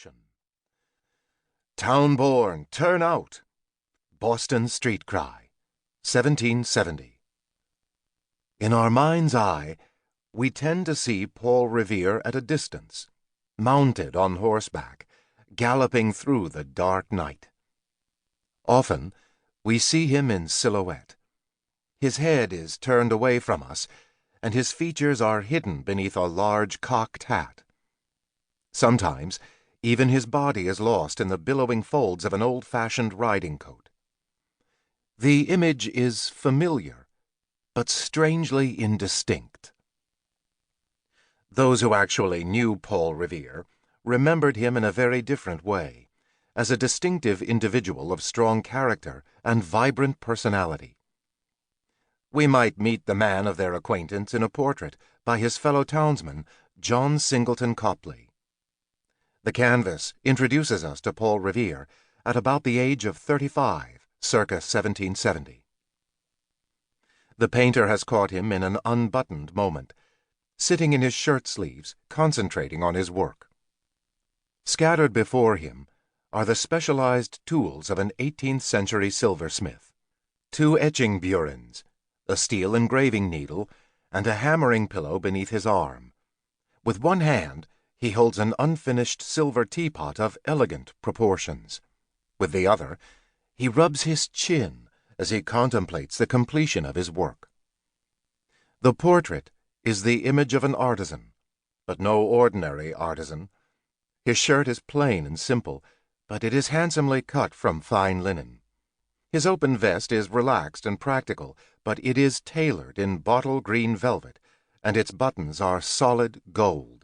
Revolution. Town-born, turn out! Boston Street Cry, 1770. In our mind's eye, we tend to see Paul Revere at a distance, mounted on horseback, galloping through the dark night. Often, we see him in silhouette. His head is turned away from us, and his features are hidden beneath a large cocked hat. Sometimes, even his body is lost in the billowing folds of an old-fashioned riding coat. The image is familiar, but strangely indistinct. Those who actually knew Paul Revere remembered him in a very different way, as a distinctive individual of strong character and vibrant personality. We might meet the man of their acquaintance in a portrait by his fellow townsman, John Singleton Copley. The canvas introduces us to Paul Revere at about the age of 35, circa 1770. The painter has caught him in an unbuttoned moment, sitting in his shirt sleeves, concentrating on his work. Scattered before him are the specialized tools of an 18th-century silversmith: 2 etching burins, a steel engraving needle, and a hammering pillow beneath his arm. With one hand, he holds an unfinished silver teapot of elegant proportions. With the other, he rubs his chin as he contemplates the completion of his work. The portrait is the image of an artisan, but no ordinary artisan. His shirt is plain and simple, but it is handsomely cut from fine linen. His open vest is relaxed and practical, but it is tailored in bottle green velvet, and its buttons are solid gold.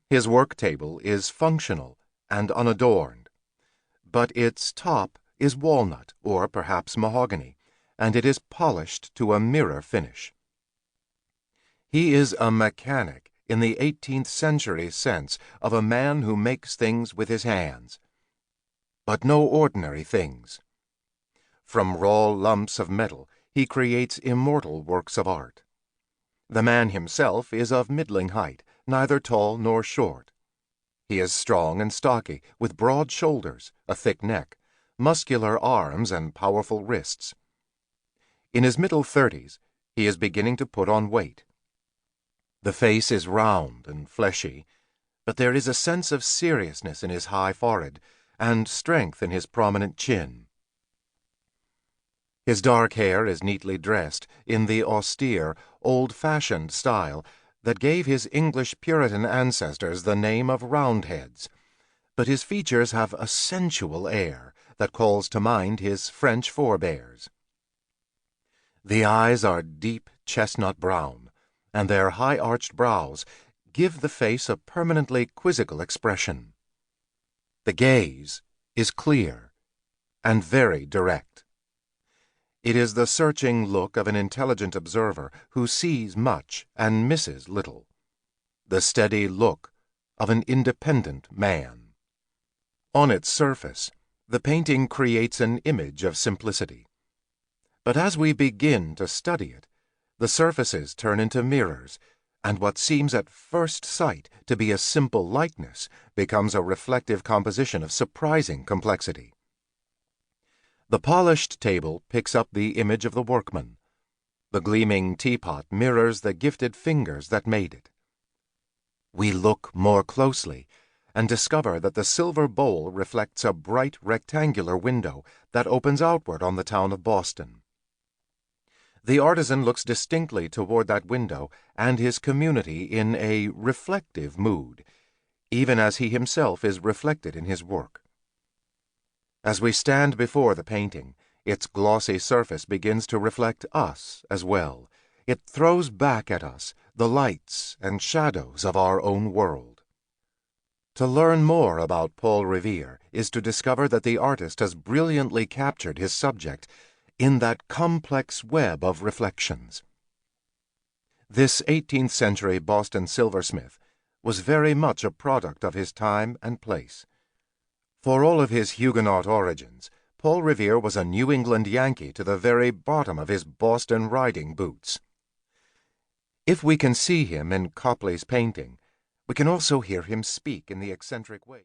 His work table is functional and unadorned, but its top is walnut or perhaps mahogany, and it is polished to a mirror finish. He is a mechanic in the 18th-century sense of a man who makes things with his hands. But no ordinary things. From raw lumps of metal, he creates immortal works of art. The man himself is of middling height, neither tall nor short. He is strong and stocky, with broad shoulders, a thick neck, muscular arms, and powerful wrists. In his middle 30s, he is beginning to put on weight. The face is round and fleshy, but there is a sense of seriousness in his high forehead and strength in his prominent chin. His dark hair is neatly dressed in the austere, old-fashioned style that gave his English Puritan ancestors the name of Roundheads, but his features have a sensual air that calls to mind his French forebears. The eyes are deep chestnut brown, and their high-arched brows give the face a permanently quizzical expression. The gaze is clear and very direct. It is the searching look of an intelligent observer who sees much and misses little, the steady look of an independent man. On its surface, the painting creates an image of simplicity. But as we begin to study it, the surfaces turn into mirrors, and what seems at first sight to be a simple likeness becomes a reflective composition of surprising complexity. The polished table picks up the image of the workman. The gleaming teapot mirrors the gifted fingers that made it. We look more closely and discover that the silver bowl reflects a bright rectangular window that opens outward on the town of Boston. The artisan looks distinctly toward that window and his community in a reflective mood, even as he himself is reflected in his work. As we stand before the painting, its glossy surface begins to reflect us as well. It throws back at us the lights and shadows of our own world. To learn more about Paul Revere is to discover that the artist has brilliantly captured his subject in that complex web of reflections. This 18th-century Boston silversmith was very much a product of his time and place. For all of his Huguenot origins, Paul Revere was a New England Yankee to the very bottom of his Boston riding boots. If we can see him in Copley's painting, we can also hear him speak in the eccentric way.